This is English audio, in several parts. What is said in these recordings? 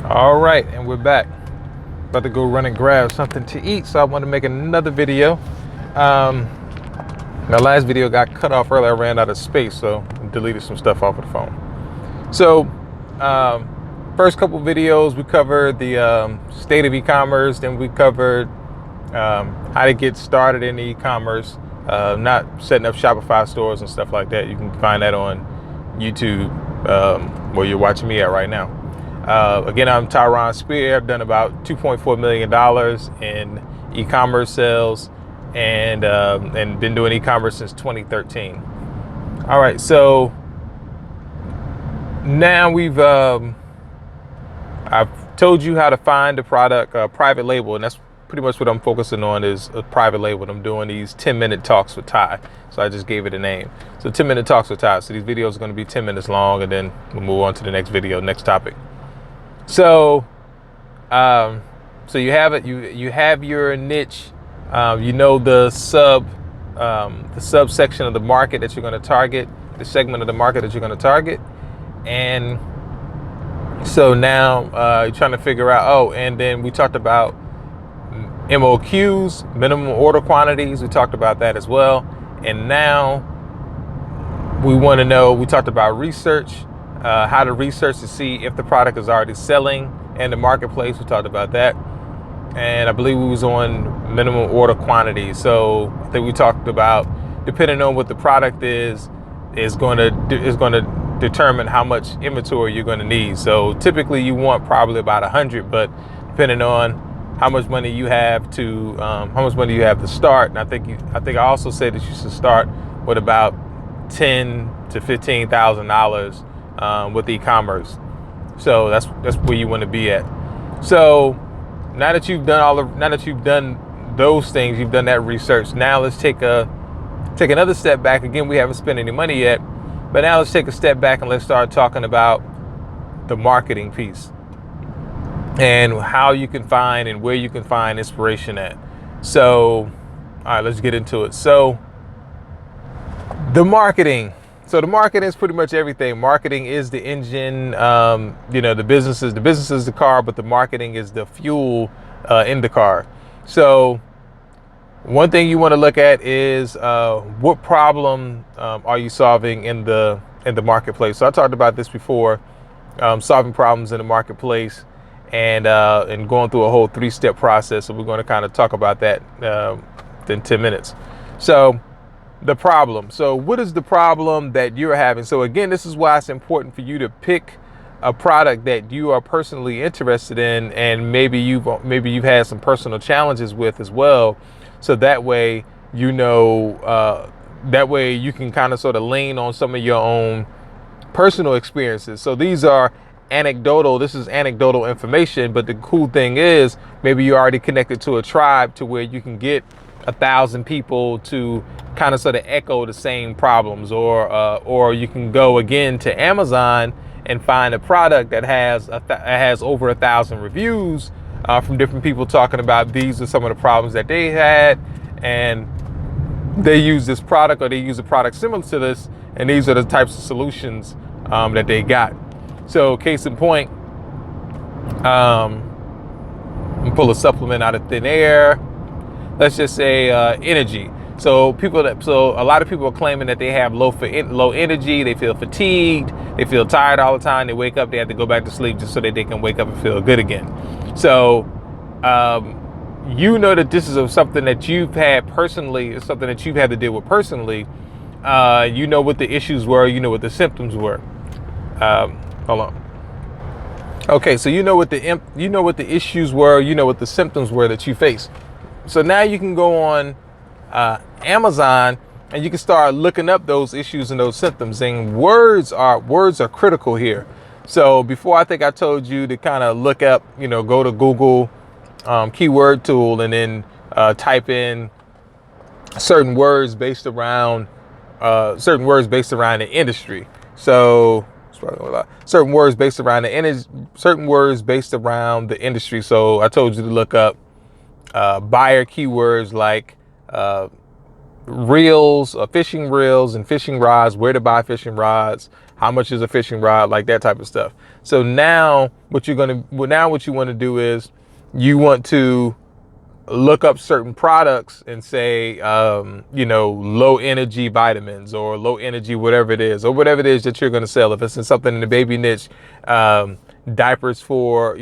All right, and we're back. About to go run and grab something to eat, so I want to make another video. My last video got cut off earlier. I ran out of space, so I deleted some stuff off of the phone. So, first couple videos, we covered the state of e-commerce. Then we covered how to get started in e-commerce, not setting up Shopify stores and stuff like that. You can find that on YouTube, where you're watching me at right now. Again, I'm Tyron Spear. I've done about $2.4 million in e-commerce sales and been doing e-commerce since 2013. All right, so now I've told you how to find a product, private label, and that's pretty much what I'm focusing on is a private label. I'm doing these 10-minute talks with Ty, so I just gave it a name. So 10-minute talks with Ty. So these videos are going to be 10 minutes long, and then we'll move on to the next video, next topic. So, so you have it. You have your niche. You know the subsection of the market that you're going to target, the segment of the market that you're going to target, and so now you're trying to figure out. Oh, and then we talked about MOQs, minimum order quantities. We talked about that as well, and now we want to know. We talked about research. How to research to see if the product is already selling in the marketplace. We talked about that, and I believe we was on minimum order quantity. So I think we talked about depending on what the product is going to determine how much inventory you're going to need. So typically you want probably about 100, but depending on how much money you have to start, and I think I also said that you should start with about $10,000 to $15,000. With e-commerce. So that's where you want to be at. So now that you've done those things, you've done that research. Now let's take another step back. Again, we haven't spent any money yet, but now let's take a step back and let's start talking about the marketing piece and how you can find and where you can find inspiration at. So, all right, let's get into it. So the marketing. So the marketing is pretty much everything. Marketing is the engine. The business is the car, but the marketing is the fuel in the car. So one thing you want to look at is what problem are you solving in the marketplace. So I talked about this before, solving problems in the marketplace and going through a whole 3-step process. So we're going to kind of talk about that in 10 minutes. So the problem. So what is the problem that you're having? So again, this is why it's important for you to pick a product that you are personally interested in, and maybe you've had some personal challenges with as well. So that way, that way you can kind of sort of lean on some of your own personal experiences. So these are anecdotal. This is anecdotal information, but the cool thing is maybe you're already connected to a tribe to where you can get 1,000 people to kind of sort of echo the same problems, or you can go again to Amazon and find a product that has over 1,000 reviews from different people talking about these are some of the problems that they had, and they use this product or they use a product similar to this, and these are the types of solutions that they got. So case in point, I'm gonna pull a supplement out of thin air. Let's just say energy. So a lot of people are claiming that they have low energy. They feel fatigued. They feel tired all the time. They wake up, they have to go back to sleep just so that they can wake up and feel good again. So that this is something that you've had personally. It's something that you've had to deal with personally. You know what the issues were. You know what the symptoms were. Hold on. Okay, so you know what the issues were. You know what the symptoms were that you faced. So now you can go on Amazon and you can start looking up those issues and those symptoms. And words are critical here. So before, I think I told you to kind of look up, go to Google keyword tool and then type in certain words based around the industry. So certain words based around the industry. So I told you to look up buyer keywords like reels, fishing reels and fishing rods, where to buy fishing rods, how much is a fishing rod, like that type of stuff. So now what you want to do is you want to look up certain products and say, low energy vitamins or low energy, whatever it is, or whatever it is that you're going to sell. If it's in something in the baby niche, diapers for,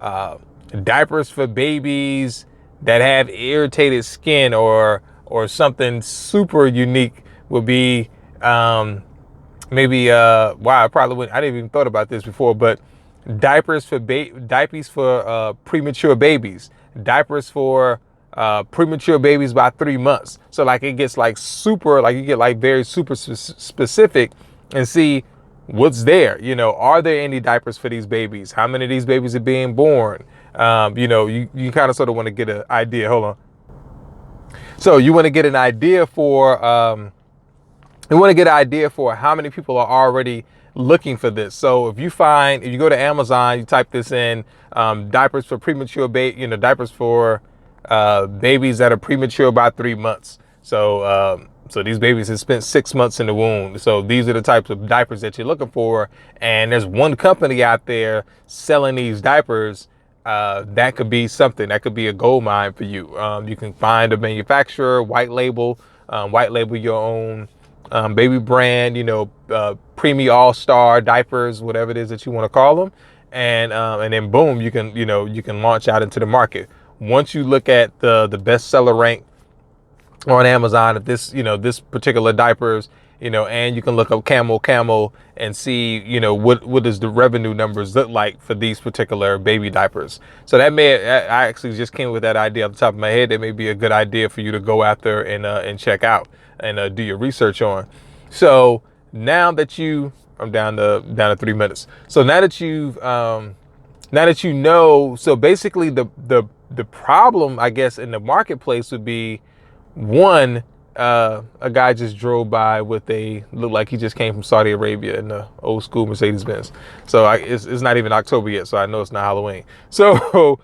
uh, diapers for babies that have irritated skin, or something super unique would be, maybe, wow, I probably wouldn't, I didn't even thought about this before, but diapers for premature babies, diapers for premature babies by 3 months. So like it gets like super, like you get like very super specific and see what's there. Are there any diapers for these babies? How many of these babies are being born? You kind of sort of want to get an idea. Hold on. So you want to get an idea for, how many people are already looking for this. So if you go to Amazon, you type this in, diapers for premature diapers for babies that are premature by 3 months. So these babies have spent 6 months in the womb. So these are the types of diapers that you're looking for. And there's one company out there selling these diapers. That could be something. That could be a gold mine for you. You can find a manufacturer, white label your own baby brand, Preemie All-Star diapers, whatever it is that you want to call them. And then boom, you can launch out into the market. Once you look at the bestseller rank on Amazon, if this particular diapers, and you can look up camel and see, what does the revenue numbers look like for these particular baby diapers. So I actually just came with that idea off the top of my head. That may be a good idea for you to go after and check out and do your research on. So now that I'm down to 3 minutes. So now that so basically the problem, I guess, in the marketplace would be, one, a guy just drove by with looked like he just came from Saudi Arabia in the old school Mercedes-Benz. So it's not even October yet, so I know it's not Halloween. So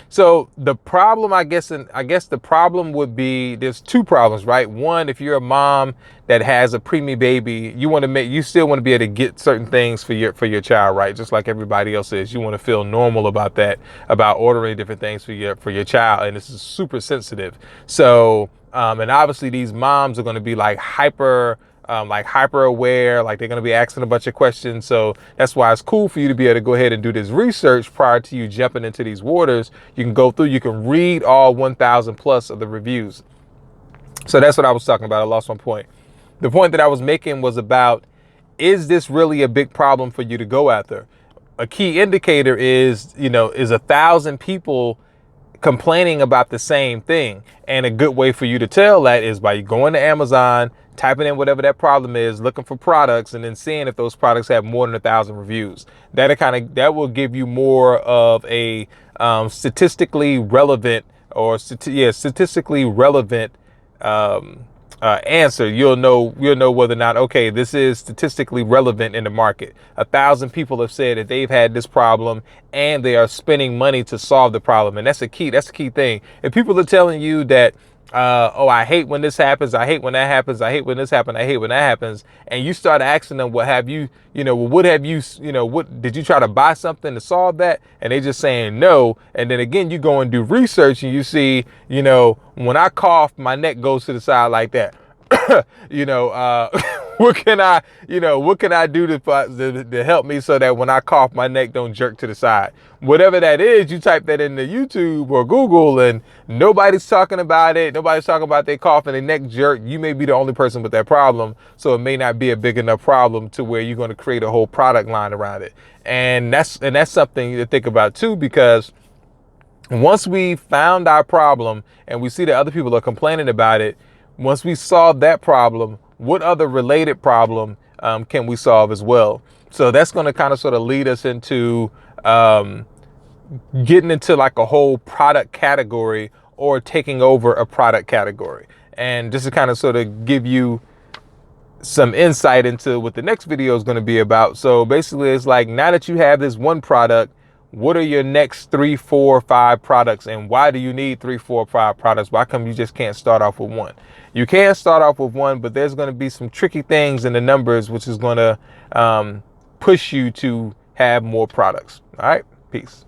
so the problem, I guess the problem would be, there's two problems, right? One, if you're a mom that has a preemie baby, you still want to be able to get certain things for your child, right? Just like everybody else is. You want to feel normal about that, about ordering different things for your child, and this is super sensitive. So and obviously these moms are going to be like hyper aware, like they're going to be asking a bunch of questions. So that's why it's cool for you to be able to go ahead and do this research prior to you jumping into these waters. You can read all 1,000 plus of the reviews. So that's what I was talking about. I lost my point. The point that I was making was about, is this really a big problem for you to go after? A key indicator is 1,000 people complaining about the same thing. And a good way for you to tell that is by going to Amazon, typing in whatever that problem is, looking for products, and then seeing if those products have more than 1,000 reviews. That will give you more of a statistically relevant answer. You'll know whether or not, okay, this is statistically relevant in the market. 1,000 people have said that they've had this problem and they are spending money to solve the problem. And that's the key thing. If people are telling you that, I hate when this happens, I hate when that happens, I hate when this happens, I hate when that happens, and you start asking them, what did you try to buy something to solve that? And they just saying no. And then again, you go and do research and you see, when I cough, my neck goes to the side like that. What can I do to help me so that when I cough, my neck don't jerk to the side? Whatever that is, you type that into YouTube or Google, and nobody's talking about it. Nobody's talking about their cough and their neck jerk. You may be the only person with that problem, so it may not be a big enough problem to where you're going to create a whole product line around it. And that's something to think about too, because once we found our problem and we see that other people are complaining about it, once we solve that problem, what other related problem can we solve as well? So that's going to kind of sort of lead us into getting into like a whole product category or taking over a product category. And just to kind of sort of give you some insight into what the next video is going to be about. So basically it's like, now that you have this one product, what are your next 3, 4, 5 products, and why do you need 3, 4, 5 products? Why come you just can't start off with one? You can start off with one, but there's going to be some tricky things in the numbers, which is going to push you to have more products. All right, peace.